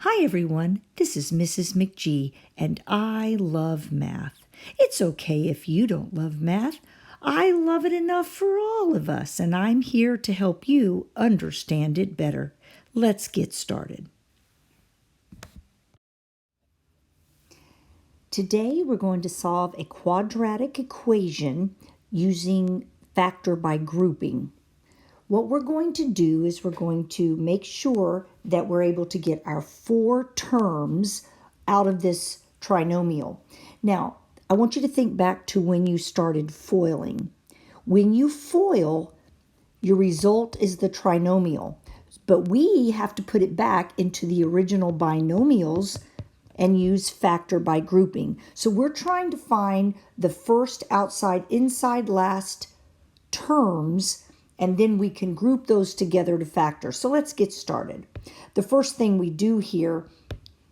Hi everyone, this is Mrs. McGee, and I love math. It's okay if you don't love math. I love it enough for all of us, and I'm here to help you understand it better. Let's get started. Today we're going to solve a quadratic equation using factor by grouping. What we're going to do is we're going to make sure that we're able to get our 4 terms out of this trinomial. Now, I want you to think back to when you started foiling. When you foil, your result is the trinomial, but we have to put it back into the original binomials and use factor by grouping. So we're trying to find the first, outside, inside, last terms, and then we can group those together to factor. So let's get started. The first thing we do here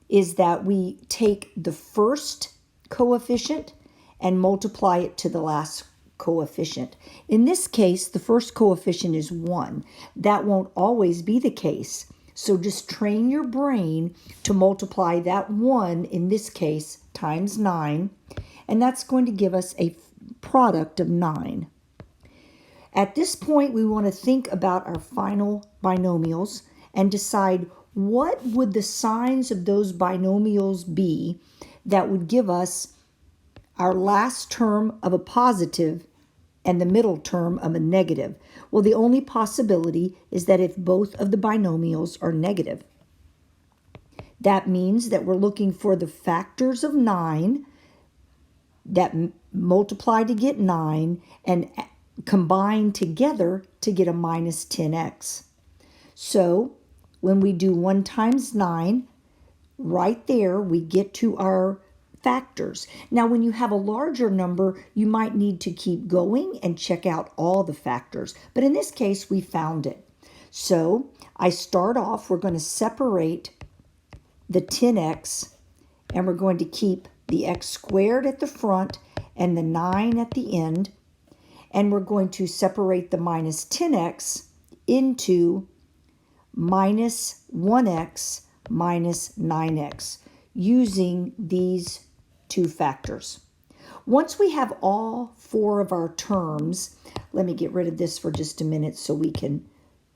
is that we take the first coefficient and multiply it to the last coefficient. In this case, the first coefficient is 1. That won't always be the case. So just train your brain to multiply that 1, in this case, times 9, and that's going to give us a product of 9. At this point, we want to think about our final binomials and decide what would the signs of those binomials be that would give us our last term of a positive and the middle term of a negative. Well, the only possibility is that if both of the binomials are negative. That means that we're looking for the factors of 9 that multiply to get 9 and combine together to get a minus 10x. So when we do 1 times 9, right there we get to our factors. Now when you have a larger number, you might need to keep going and check out all the factors. But in this case, we found it. So I start off, we're going to separate the 10x, and we're going to keep the x squared at the front and the 9 at the end. And we're going to separate the minus 10x into minus 1x minus 9x using these 2 factors. Once we have all 4 of our terms, let me get rid of this for just a minute so we can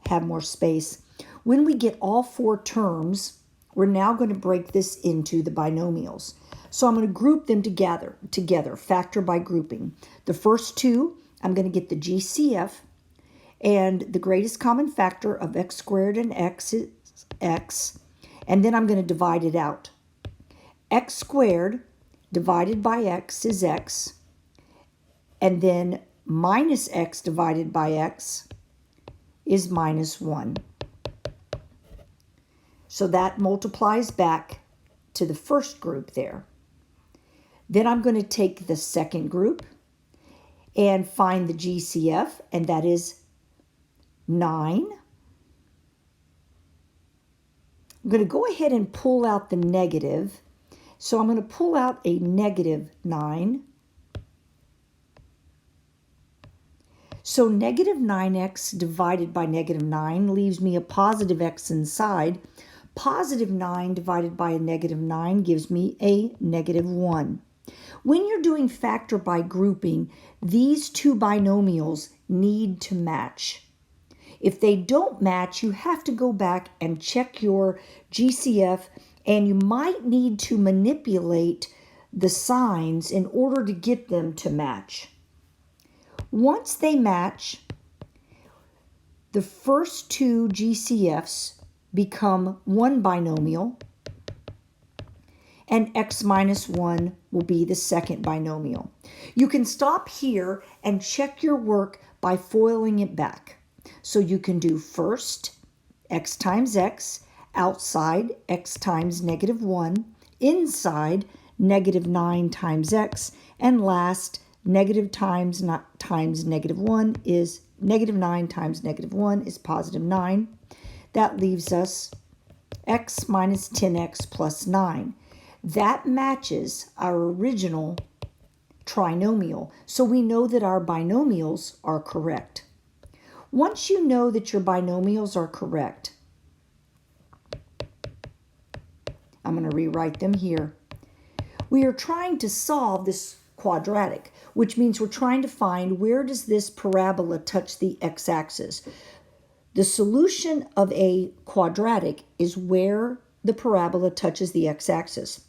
have more space. When we get all 4 terms, we're now going to break this into the binomials. So I'm going to group them together, factor by grouping. The first 2, I'm going to get the GCF, and the greatest common factor of x squared and x is x, and then I'm going to divide it out. X squared divided by x is x, and then minus x divided by x is minus 1. So that multiplies back to the first group there. Then I'm going to take the second group and find the GCF, and that is 9. I'm going to go ahead and pull out the negative. So I'm going to pull out a negative 9. So negative 9x divided by negative 9 leaves me a positive x inside. Positive 9 divided by a negative 9 gives me a negative 1. When you're doing factor by grouping, these 2 binomials need to match. If they don't match, you have to go back and check your GCF, and you might need to manipulate the signs in order to get them to match. Once they match, the first 2 GCFs become one binomial, and x minus 1 will be the second binomial. You can stop here and check your work by foiling it back. So you can do first x times x, outside x times negative 1, inside negative 9 times x, and last negative times negative 1 is negative 9 times negative 1 is positive 9. That leaves us x minus 10x plus 9. That matches our original trinomial, so we know that our binomials are correct. Once you know that your binomials are correct, I'm going to rewrite them here. We are trying to solve this quadratic, which means we're trying to find where does this parabola touch the x-axis. The solution of a quadratic is where the parabola touches the x-axis.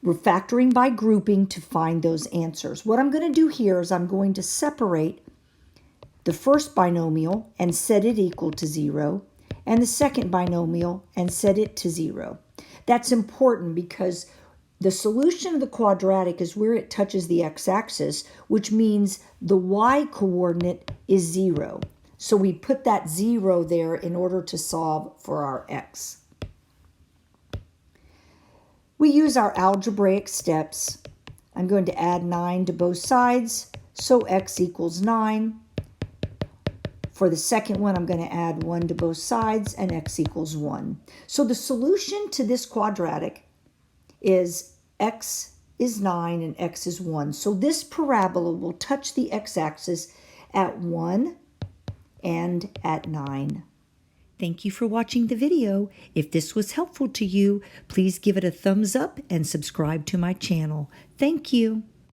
We're factoring by grouping to find those answers. What I'm going to do here is I'm going to separate the first binomial and set it equal to 0, and the second binomial and set it to 0. That's important because the solution of the quadratic is where it touches the x-axis, which means the y-coordinate is 0. So we put that 0 there in order to solve for our x. We use our algebraic steps. I'm going to add 9 to both sides, so x equals 9. For the second one, I'm going to add 1 to both sides, and x equals 1. So the solution to this quadratic is x is 9 and x is 1. So this parabola will touch the x-axis at 1 and at 9. Thank you for watching the video. If this was helpful to you, please give it a thumbs up and subscribe to my channel. Thank you.